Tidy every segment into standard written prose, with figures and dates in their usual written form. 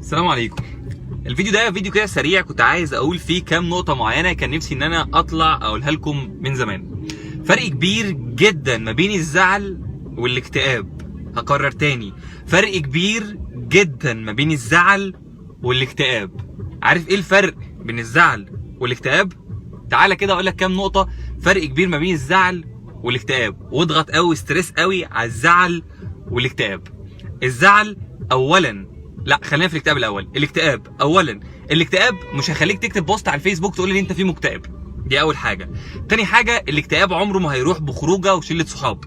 السلام عليكم. الفيديو ده فيديو كده سريع، كنت عايز اقول فيه كام نقطة معينة كان نفسي ان انا اطلع اقولها لكم من زمان. فرق كبير جدا ما بين الزعل والاكتئاب. هكرر تاني، فرق كبير جدا ما بين الزعل والاكتئاب. عارف ايه الفرق بين الزعل والاكتئاب؟ تعالى كده اقول لك كام نقطة فرق كبير ما بين الزعل والاكتئاب، واضغط قوي ستريس قوي على الزعل والاكتئاب. الزعل اولا، لا خلينا في الاكتئاب الاول. الاكتئاب اولا، الاكتئاب مش هيخليك تكتب بوست على الفيسبوك تقول لي انت فيه مكتئب، دي اول حاجه. تاني حاجه، الاكتئاب عمره ما هيروح بخروجه وشله صحاب،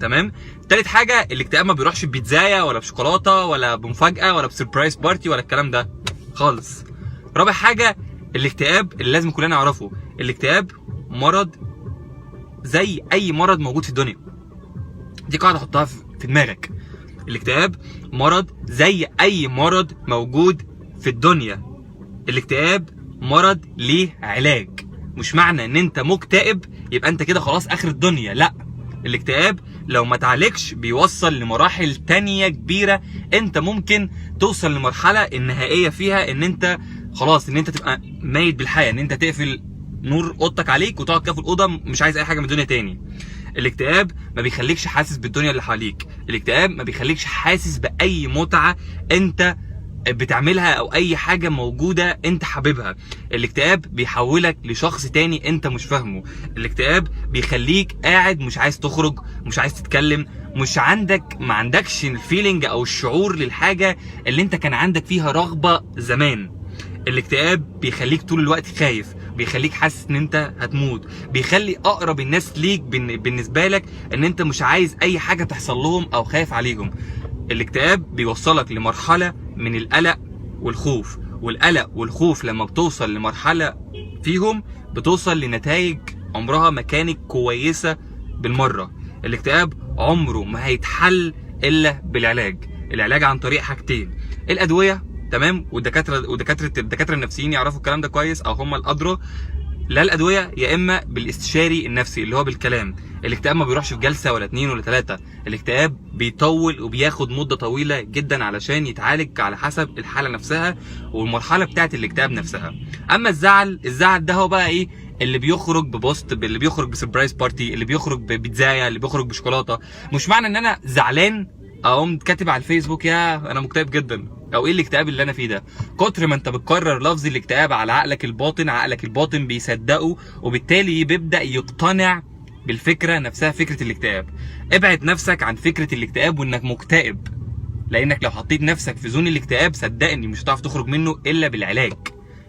تمام. تالت حاجه، الاكتئاب ما بيروحش ببيتزايه ولا بشوكولاته ولا بمفاجاه ولا بسربرايز بارتي ولا الكلام ده خالص. رابع حاجه، الاكتئاب اللي لازم كلنا نعرفه، الاكتئاب مرض زي اي مرض موجود في الدنيا. دي قاعده حطها في دماغك. الاكتئاب مرض زي اي مرض موجود في الدنيا. الاكتئاب مرض ليه علاج. مش معنى ان انت مكتئب يبقى انت كده خلاص اخر الدنيا، لا. الاكتئاب لو ما تعالجش بيوصل لمراحل تانية كبيرة. انت ممكن توصل لمرحلة النهائية فيها ان انت خلاص، ان انت تبقى ميت بالحياة، ان انت تقفل نور اوضتك عليك وتقعد كده في الاوضه مش عايز اي حاجه من الدنيا تاني. الاكتئاب ما بيخليكش حاسس بالدنيا اللي حواليك. الاكتئاب ما بيخليكش حاسس باي متعه انت بتعملها او اي حاجه موجوده انت حاببها. الاكتئاب بيحولك لشخص تاني انت مش فاهمه. الاكتئاب بيخليك قاعد مش عايز تخرج، مش عايز تتكلم، ما عندكش الفيلينج او الشعور للحاجه اللي انت كان عندك فيها رغبه زمان. الاكتئاب بيخليك طول الوقت خايف، بيخليك حاسس ان انت هتموت، بيخلي اقرب الناس ليك بالنسبه لك ان انت مش عايز اي حاجه تحصل لهم او خايف عليهم. الاكتئاب بيوصلك لمرحله من القلق والخوف، والقلق والخوف لما بتوصل لمرحله فيهم بتوصل لنتائج عمرها ما كانت كويسه بالمره. الاكتئاب عمره ما هيتحل الا بالعلاج. العلاج عن طريق حاجتين: الادويه، تمام، والدكاتره النفسيين يعرفوا الكلام ده كويس او هم الادرى. لا الادويه، يا اما بالاستشاري النفسي اللي هو بالكلام. الاكتئاب ما بيروحش في جلسه ولا 2 ولا 3. الاكتئاب بيطول وبياخد مده طويله جدا علشان يتعالج على حسب الحاله نفسها والمرحله بتاعه الاكتئاب نفسها. اما الزعل ده هو بقى ايه؟ اللي بيخرج ببوست، اللي بيخرج بسربرايز بارتي، اللي بيخرج ببيتزايه، اللي بيخرج بشوكولاته. مش معنى ان انا زعلان اقوم كاتب على الفيسبوك يا انا مكتئب جدا او ايه الاكتئاب اللي انا فيه ده. كتر ما انت بتكرر لفظ الاكتئاب على عقلك الباطن بيصدقه، وبالتالي بيبدا يقتنع بالفكره نفسها، فكره الاكتئاب. ابعد نفسك عن فكره الاكتئاب وانك مكتئب، لانك لو حطيت نفسك في زون الاكتئاب صدقني مش هتعرف تخرج منه الا بالعلاج،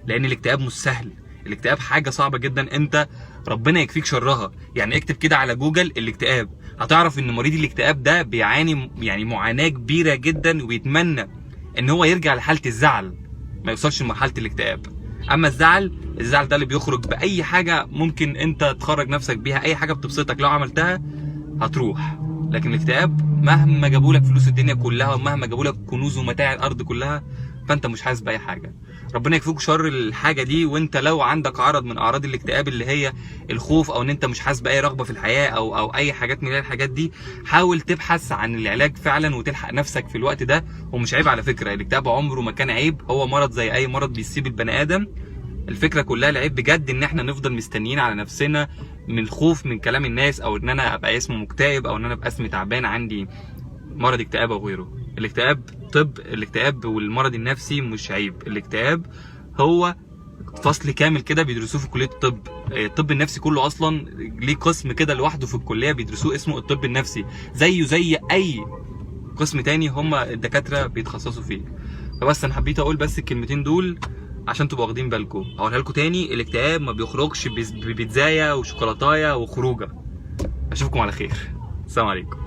لان الاكتئاب مش سهل. الاكتئاب حاجه صعبه جدا، انت ربنا يكفيك شرها. يعني اكتب كده على جوجل الاكتئاب، هتعرف ان مريض الاكتئاب ده بيعاني يعني معاناه كبيره جدا، وبيتمنى ان هو يرجع لحاله الزعل، ما يوصلش لمرحله الاكتئاب. اما الزعل ده اللي بيخرج باي حاجه ممكن انت تخرج نفسك بيها، اي حاجه بتبسطك لو عملتها هتروح. لكن الاكتئاب مهما جابولك فلوس الدنيا كلها ومهما جابولك كنوز ومتاع الارض كلها فانت مش حاسس باي حاجه. ربنا يكفيك شر الحاجه دي. وانت لو عندك عرض من اعراض الاكتئاب اللي هي الخوف او ان انت مش حاسس باي رغبه في الحياه او اي حاجات من الحاجات دي، حاول تبحث عن العلاج فعلا وتلحق نفسك في الوقت ده. ومش عيب على فكره، الاكتئاب عمره ما كان عيب، هو مرض زي اي مرض بيصيب البني ادم. الفكره كلها العيب بجد ان احنا نفضل مستنيين على نفسنا من الخوف من كلام الناس، او ان انا ابقى اسمه مكتئب، او ان انا ابقى اسمي تعبان عندي مرض اكتئاب او غيره. الاكتئاب والمرض النفسي مش عيب. الاكتئاب هو فصل كامل كده بيدرسوه في كليه الطب. الطب النفسي كله اصلا ليه قسم كده لوحده في الكليه بيدرسوه اسمه الطب النفسي، زي اي قسم تاني هم الدكاتره بيتخصصوا فيه. فبس انا حبيت اقول بس الكلمتين دول عشان تبقوا واخدين بالكم. هقولها لكم تاني: الاكتئاب ما بيخرجش ببيتزايه وشوكولاتايه وخروجه. اشوفكم على خير. السلام عليكم.